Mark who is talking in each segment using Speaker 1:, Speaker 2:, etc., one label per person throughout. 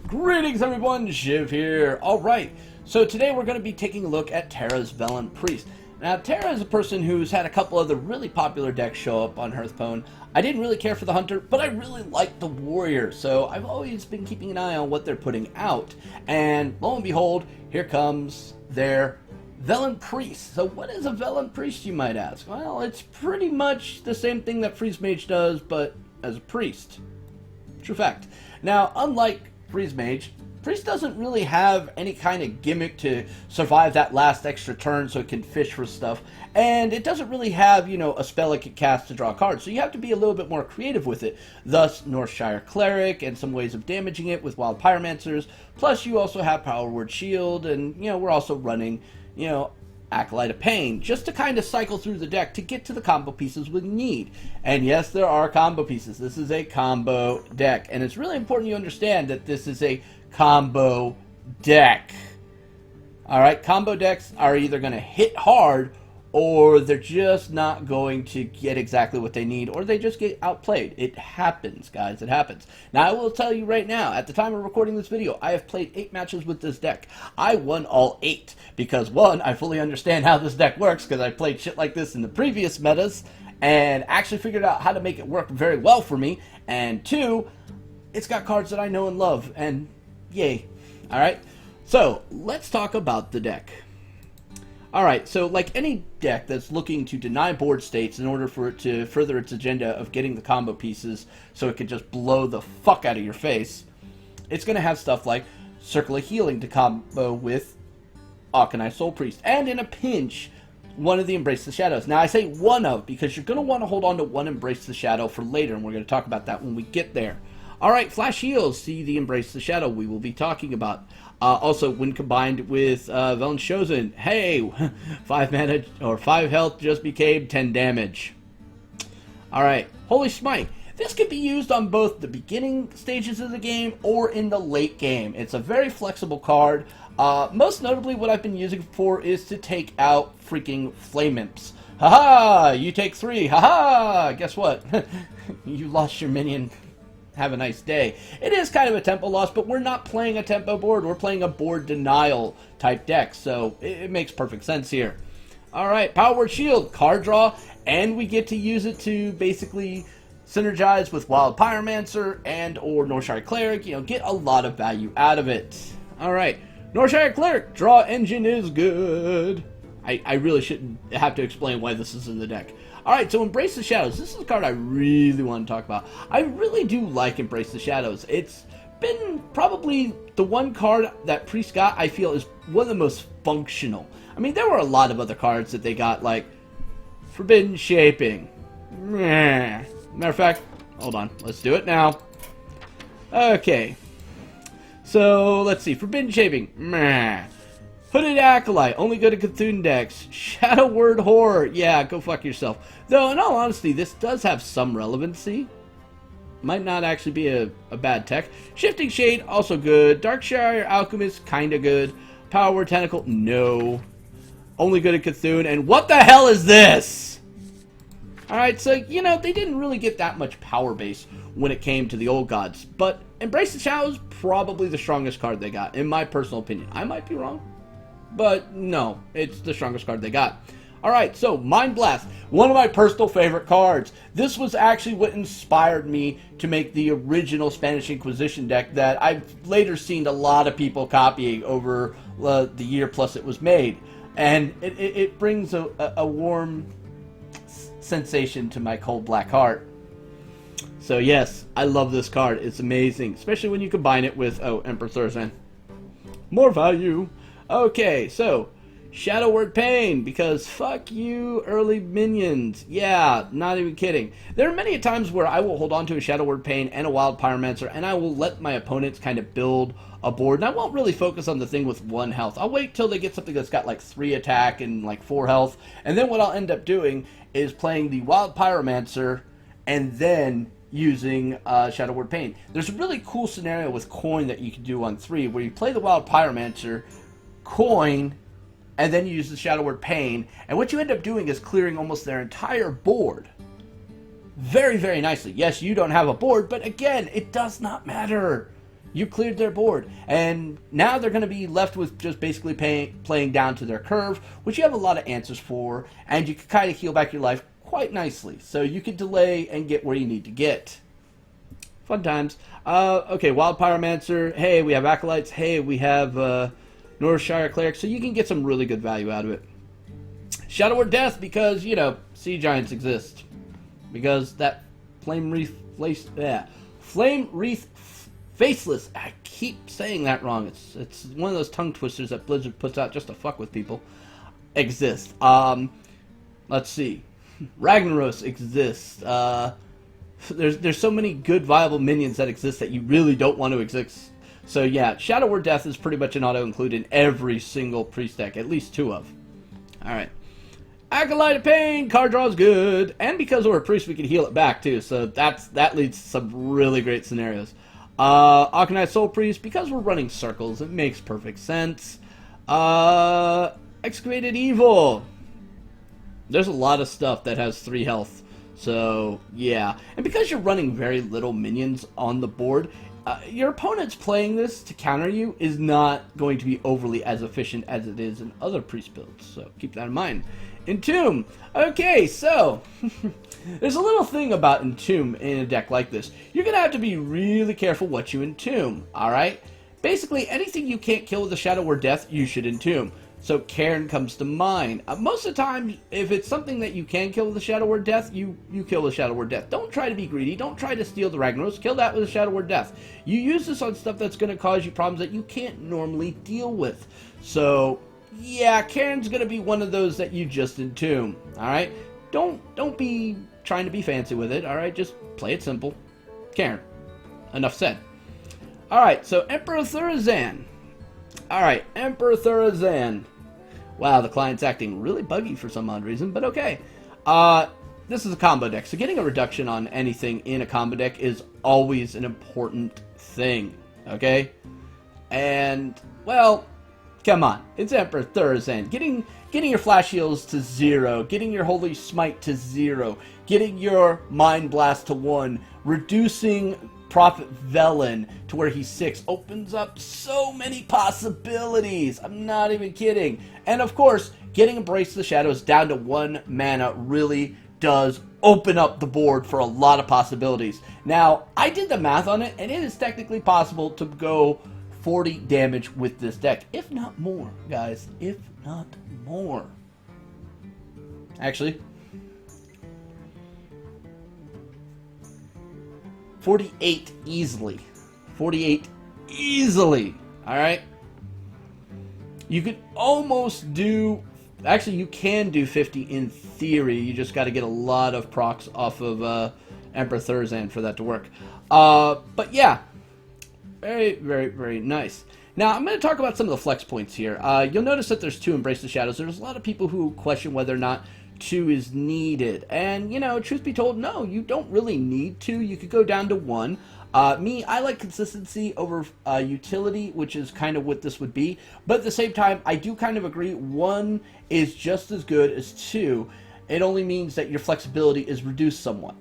Speaker 1: Greetings everyone, Shiv here. Alright, so today we're going to be taking a look at Tera's Velen Priest. Now, Tera is a person who's had a couple other really popular decks show up on Hearthstone. I didn't really care for the Hunter, but I really like the Warrior, so I've always been keeping an eye on what they're putting out. And lo and behold, here comes their Velen Priest. So what is a Velen Priest, you might ask? Well, it's pretty much the same thing that Freeze Mage does, but as a priest. True fact. Now, unlike Freeze Mage, Priest doesn't really have any kind of gimmick to survive that last extra turn so it can fish for stuff, and it doesn't really have, a spell it can cast to draw cards, so you have to be a little bit more creative with it. Thus, Northshire Cleric and some ways of damaging it with Wild Pyromancers, plus you also have Power Word Shield, and, we're also running, Acolyte of Pain, just to kind of cycle through the deck to get to the combo pieces we need. And yes, there are combo pieces. This is a combo deck, and it's really important you understand that this is a combo deck. Alright, combo decks are either going to hit hard, or they're just not going to get exactly what they need, or they just get outplayed. It happens, guys. It happens. Now, I will tell you right now, at the time of recording this video, I have played 8 matches with this deck. I won all 8, because 1, I fully understand how this deck works, because I played shit like this in the previous metas, and actually figured out how to make it work very well for me, and 2, it's got cards that I know and love, and yay. Alright, so let's talk about the deck. Alright, so like any deck that's looking to deny board states in order for it to further its agenda of getting the combo pieces so it can just blow the fuck out of your face, it's going to have stuff like Circle of Healing to combo with Arcanine Soul Priest, and in a pinch, one of the Embrace the Shadows. Now I say one of, because you're going to want to hold on to one Embrace the Shadow for later, and we're going to talk about that when we get there. Alright, Flash Heals, see the Embrace the Shadow we will be talking about. Also, when combined with Velen Chosen, hey, 5 mana or 5 health just became 10 damage. Alright, Holy Smite. This could be used on both the beginning stages of the game or in the late game. It's a very flexible card. Most notably, what I've been using for is to take out freaking Flame Imps. Haha, you take 3. Haha, guess what? You lost your minion. Have a nice day. It is kind of a tempo loss, but we're not playing a tempo board. We're playing a board denial type deck, so it makes perfect sense here. Alright, Power Word Shield, card draw, and we get to use it to basically synergize with Wild Pyromancer and or Northshire Cleric, get a lot of value out of it. Alright, Northshire Cleric, draw engine is good. I really shouldn't have to explain why this is in the deck. Alright, so Embrace the Shadows. This is a card I really want to talk about. I really do like Embrace the Shadows. It's been probably the one card that Priest got I feel is one of the most functional. I mean, there were a lot of other cards that they got, like Forbidden Shaping. Matter of fact, hold on. Let's do it now. Okay. So, let's see. Forbidden Shaping. Hooded Acolyte, only good at Cthulhu decks. Shadow Word Horror, yeah, go fuck yourself. Though, in all honesty, this does have some relevancy. Might not actually be a bad tech. Shifting Shade, also good. Darkshire Alchemist, kinda good. Power Word Tentacle, no. Only good at Cthulhu, and what the hell is this? Alright, so, they didn't really get that much power base when it came to the old gods. But Embrace the Shadows, probably the strongest card they got, in my personal opinion. I might be wrong. But no, it's the strongest card they got. Alright, so Mind Blast, one of my personal favorite cards. This was actually what inspired me to make the original Spanish Inquisition deck that I've later seen a lot of people copying over the year plus it was made. And it brings a warm sensation to my cold black heart. So yes, I love this card. It's amazing, especially when you combine it with, Emperor Thursday. More value. Okay, so, Shadow Word Pain, because fuck you, early minions. Yeah, not even kidding. There are many times where I will hold on to a Shadow Word Pain and a Wild Pyromancer, and I will let my opponents kind of build a board, and I won't really focus on the thing with 1 health. I'll wait till they get something that's got like 3 attack and like 4 health, and then what I'll end up doing is playing the Wild Pyromancer, and then using Shadow Word Pain. There's a really cool scenario with Coin that you can do on 3, where you play the Wild Pyromancer, Coin, and then you use the Shadow Word Pain, and what you end up doing is clearing almost their entire board. Very, very nicely. Yes, you don't have a board, but again, it does not matter. you cleared their board. And now they're going to be left with just basically playing down to their curve, which you have a lot of answers for, and you can kind of heal back your life quite nicely. So you can delay and get where you need to get. Fun times. Okay, Wild Pyromancer. Hey, we have Acolytes. Hey, we have Northshire Cleric. So you can get some really good value out of it. Shadow or Death, because, you know, Sea Giants exist. Because that Flame Wreath Faceless, I keep saying that wrong. It's one of those tongue twisters that Blizzard puts out just to fuck with people. Exists. Let's see. Ragnaros exists. There's so many good viable minions that exist that you really don't want to exist. So yeah, Shadow or Death is pretty much an auto-include in every single priest deck, at least 2 of. Alright. Acolyte of Pain, card draw is good. And because we're a priest, we can heal it back too, so that leads to some really great scenarios. Arcanite Soul Priest, because we're running circles, it makes perfect sense. Excavated Evil. There's a lot of stuff that has 3 health. So, yeah. And because you're running very little minions on the board, your opponent's playing this to counter you is not going to be overly as efficient as it is in other priest builds. So, keep that in mind. Entomb. Okay, so, there's a little thing about Entomb in a deck like this. You're going to have to be really careful what you Entomb, alright? Basically, anything you can't kill with a Shadow or Death, you should Entomb. So Cairn comes to mind. Most of the time, if it's something that you can kill with a Shadow or Death, you kill with Shadow or Death. Don't try to be greedy. Don't try to steal the Ragnaros. Kill that with a Shadow or Death. You use this on stuff that's going to cause you problems that you can't normally deal with. So, yeah, Cairn's going to be one of those that you just Entomb. Alright? Don't be trying to be fancy with it. Alright? Just play it simple. Cairn. Enough said. Alright, so Emperor Thurazan. Alright, Emperor Thurazan. Wow, the client's acting really buggy for some odd reason, but okay. This is a combo deck, so getting a reduction on anything in a combo deck is always an important thing, okay? And, well, come on. It's Emperor Thurazan. Getting your flash heals to 0, getting your Holy Smite to 0, getting your Mind Blast to 1, reducing Prophet Velen to where he's 6 opens up so many possibilities. I'm not even kidding. And of course, getting Embrace the Shadows down to 1 mana really does open up the board for a lot of possibilities. Now, I did the math on it, and it is technically possible to go 40 damage with this deck, if not more, guys, if not more. Actually, 48 easily. 48 easily. Alright? You could almost do... Actually, you can do 50 in theory. You just got to get a lot of procs off of Emperor Thurazan for that to work. But yeah. Very, very, very nice. Now, I'm going to talk about some of the flex points here. You'll notice that there's 2 Embrace the Shadows. There's a lot of people who question whether or not 2 is needed. And, you know, truth be told, no, you don't really need 2. You could go down to 1. I like consistency over utility, which is kind of what this would be. But at the same time, I do kind of agree 1 is just as good as 2. It only means that your flexibility is reduced somewhat.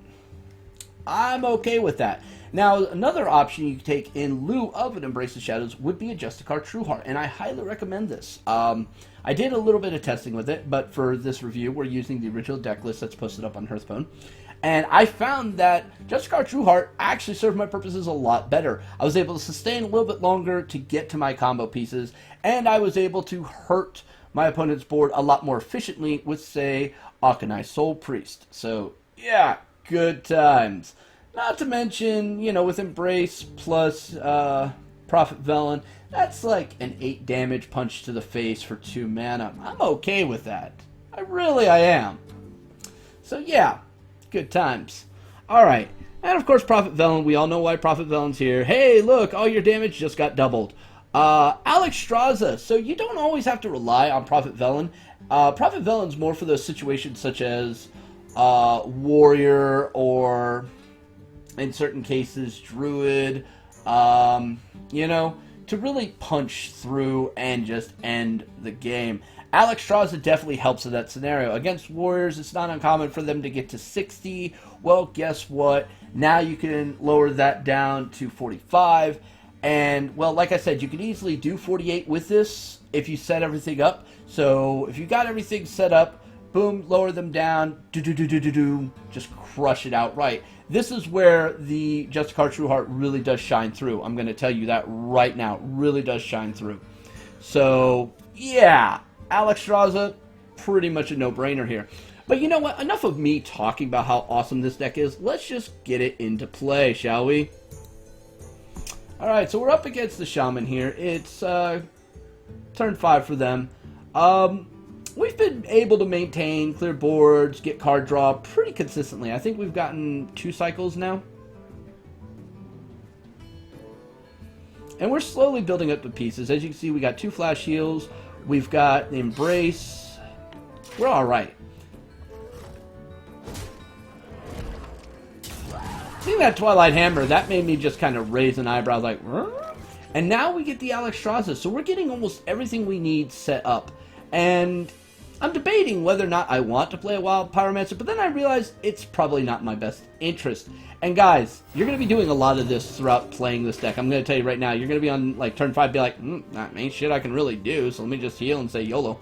Speaker 1: I'm okay with that. Now, another option you can take in lieu of an Embrace the Shadows would be a Justicar Trueheart, and I highly recommend this. I did a little bit of testing with it, but for this review, we're using the original deck list that's posted up on Hearthstone. And I found that Justicar Trueheart actually served my purposes a lot better. I was able to sustain a little bit longer to get to my combo pieces, and I was able to hurt my opponent's board a lot more efficiently with, say, Arcanite Soul Priest. So, yeah, good times. Not to mention, you know, with Embrace plus Prophet Velen, that's like an 8 damage punch to the face for 2 mana. I'm okay with that. I am. So yeah, good times. Alright, and of course Prophet Velen, we all know why Prophet Velen's here. Hey, look, all your damage just got doubled. Alex Straza, so you don't always have to rely on Prophet Velen. Prophet Velen's more for those situations such as Warrior or... in certain cases, Druid, you know, to really punch through and just end the game. Alex Straza definitely helps in that scenario. Against Warriors, it's not uncommon for them to get to 60. Well, guess what? Now you can lower that down to 45. And, well, like I said, you can easily do 48 with this if you set everything up. So if you got everything set up, boom, lower them down, do, just crush it outright. This is where the Justicar True Heart really does shine through. I'm going to tell you that right now. It really does shine through. So, yeah, Alexstrasza, pretty much a no-brainer here. But you know what? Enough of me talking about how awesome this deck is. Let's just get it into play, shall we? Alright, so we're up against the Shaman here. It's turn 5 for them. We've been able to maintain clear boards, get card draw pretty consistently. I think we've gotten 2 cycles now. And we're slowly building up the pieces. As you can see, we got 2 flash heals. We've got the Embrace. We're alright. Seeing that Twilight Hammer, that made me just kind of raise an eyebrow like, "Rrr?" And now we get the Alexstrasza, so we're getting almost everything we need set up. And I'm debating whether or not I want to play a Wild Pyromancer, but then I realized it's probably not my best interest. And guys, you're going to be doing a lot of this throughout playing this deck. I'm going to tell you right now, you're going to be on like turn 5, be like, that ain't shit I can really do, so let me just heal and say YOLO.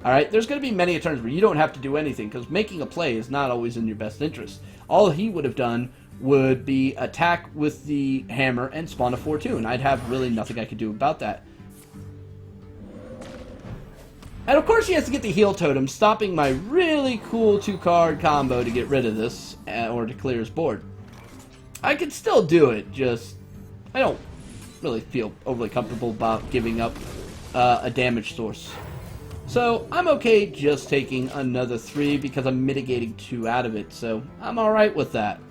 Speaker 1: Alright, there's going to be many turns where you don't have to do anything, because making a play is not always in your best interest. All he would have done would be attack with the hammer and spawn a 4-2, and I'd have really nothing I could do about that. And of course he has to get the heal totem, stopping my really cool 2-card combo to get rid of this, or to clear his board. I could still do it, just I don't really feel overly comfortable about giving up a damage source. So I'm okay just taking another 3 because I'm mitigating 2 out of it, so I'm alright with that.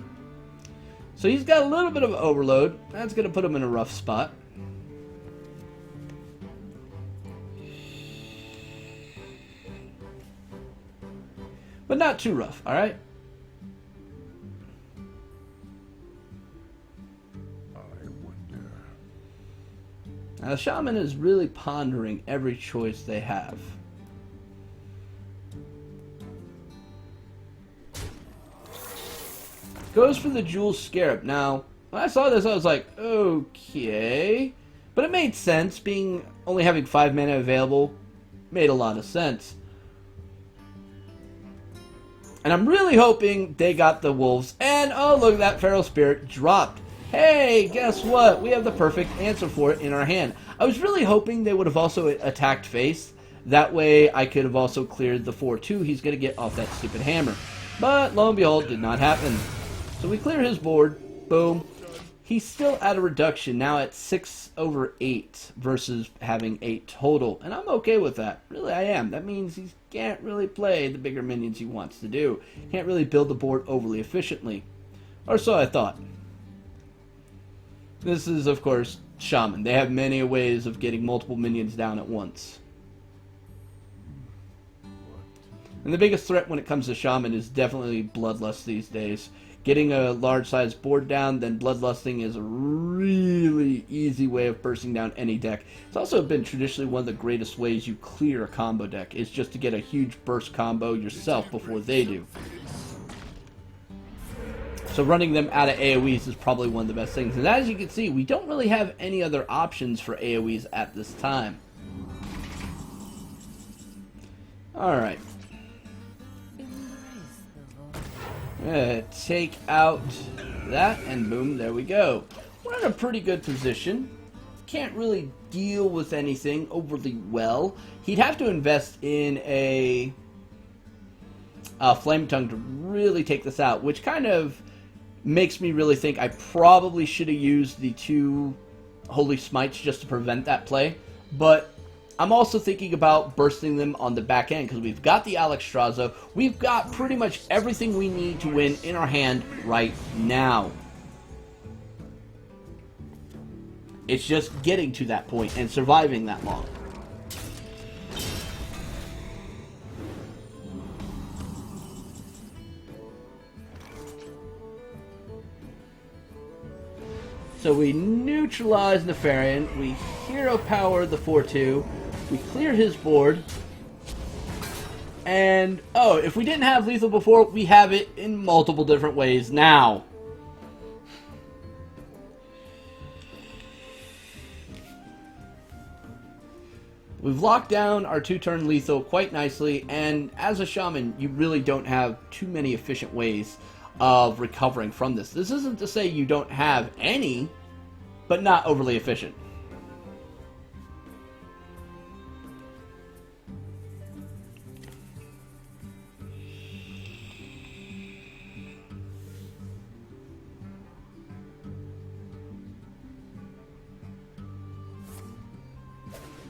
Speaker 1: So he's got a little bit of overload. That's going to put him in a rough spot. But not too rough, alright? Now the Shaman is really pondering every choice they have. Goes for the Jewel Scarab. Now, when I saw this, I was like, okay. But it made sense. Only having 5 mana available made a lot of sense. And I'm really hoping they got the wolves. And, oh, look, that Feral Spirit dropped. Hey, guess what? We have the perfect answer for it in our hand. I was really hoping they would have also attacked face. That way I could have also cleared the 4-2 he's going to get off that stupid hammer. But, lo and behold, did not happen. So we clear his board. Boom. He's still at a reduction, now at 6/8 versus having 8 total. And I'm okay with that. Really, I am. That means he can't really play the bigger minions he wants to do. Can't really build the board overly efficiently. Or so I thought. This is, of course, Shaman. They have many ways of getting multiple minions down at once. And the biggest threat when it comes to Shaman is definitely Bloodlust these days. Getting a large-sized board down, then Bloodlusting is a really easy way of bursting down any deck. It's also been traditionally one of the greatest ways you clear a combo deck, is just to get a huge burst combo yourself before they do. So running them out of AoEs is probably one of the best things. And as you can see, we don't really have any other options for AoEs at this time. Alright. Take out that, and boom, there we go. We're in a pretty good position. Can't really deal with anything overly well. He'd have to invest in a Flame Tongue to really take this out, which kind of makes me really think I probably should have used the 2 Holy Smites just to prevent that play. But I'm also thinking about bursting them on the back end, because we've got the Alexstrasza. We've got pretty much everything we need to win in our hand right now. It's just getting to that point and surviving that long. So we neutralize Nefarian, we hero power the 4-2, we clear his board, and, oh, if we didn't have lethal before, we have it in multiple different ways now. We've locked down our 2-turn lethal quite nicely, and as a Shaman, you really don't have too many efficient ways of recovering from this. This isn't to say you don't have any, but not overly efficient.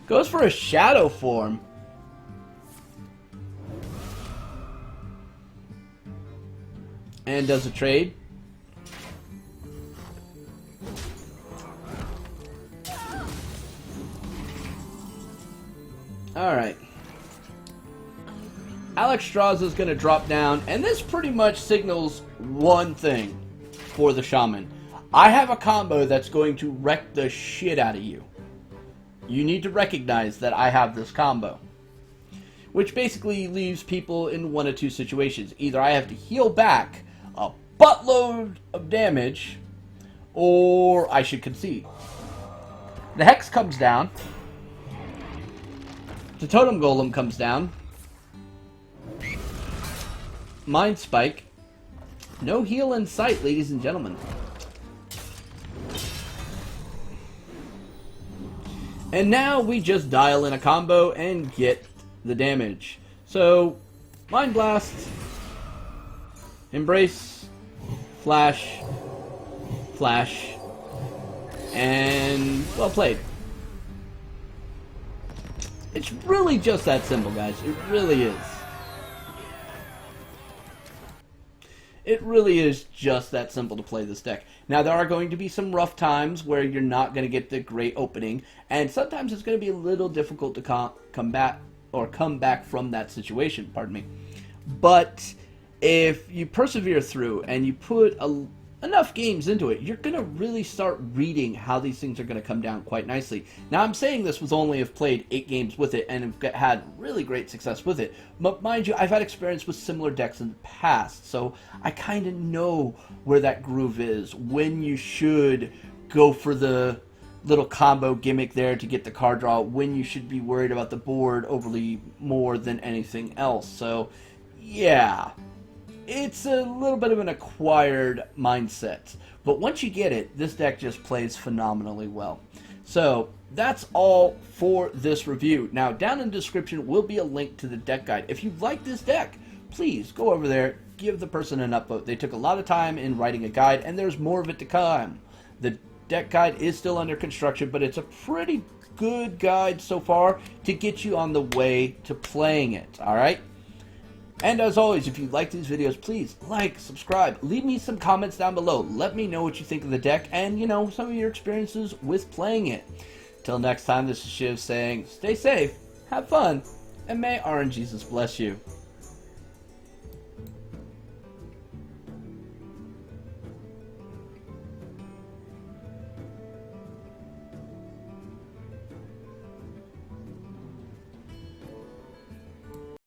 Speaker 1: Goes for a shadow form. And does a trade. Alright. Alexstrasza is going to drop down, and this pretty much signals one thing for the Shaman. I have a combo that's going to wreck the shit out of you. You need to recognize that I have this combo. Which basically leaves people in one of two situations. Either I have to heal back a buttload of damage, or I should concede. The Hex comes down. The Totem Golem comes down. Mind Spike. No heal in sight, ladies and gentlemen. And now we just dial in a combo and get the damage. So, Mind Blast, Embrace, Flash, Flash, and well played. It's really just that simple, guys. It really is. It really is just that simple to play this deck. Now, there are going to be some rough times where you're not going to get the great opening, and sometimes it's going to be a little difficult to come back from that situation, pardon me. But if you persevere through and you put enough games into it, you're going to really start reading how these things are going to come down quite nicely. Now, I'm saying this with only have played 8 games with it and have had really great success with it. But mind you, I've had experience with similar decks in the past, so I kind of know where that groove is, when you should go for the little combo gimmick there to get the card draw, when you should be worried about the board overly more than anything else. So, yeah. It's a little bit of an acquired mindset, but once you get it, this deck just plays phenomenally well. So that's all for this review. Now, down in the description will be a link to the deck guide. If you like this deck, please go over there, give the person an upvote. They took a lot of time in writing a guide, and there's more of it to come. The deck guide is still under construction, but it's a pretty good guide so far to get you on the way to playing it, alright? And as always, if you like these videos, please like, subscribe, leave me some comments down below. Let me know what you think of the deck and, you know, some of your experiences with playing it. Till next time, this is Shiv saying, stay safe, have fun, and may RNGesus bless you.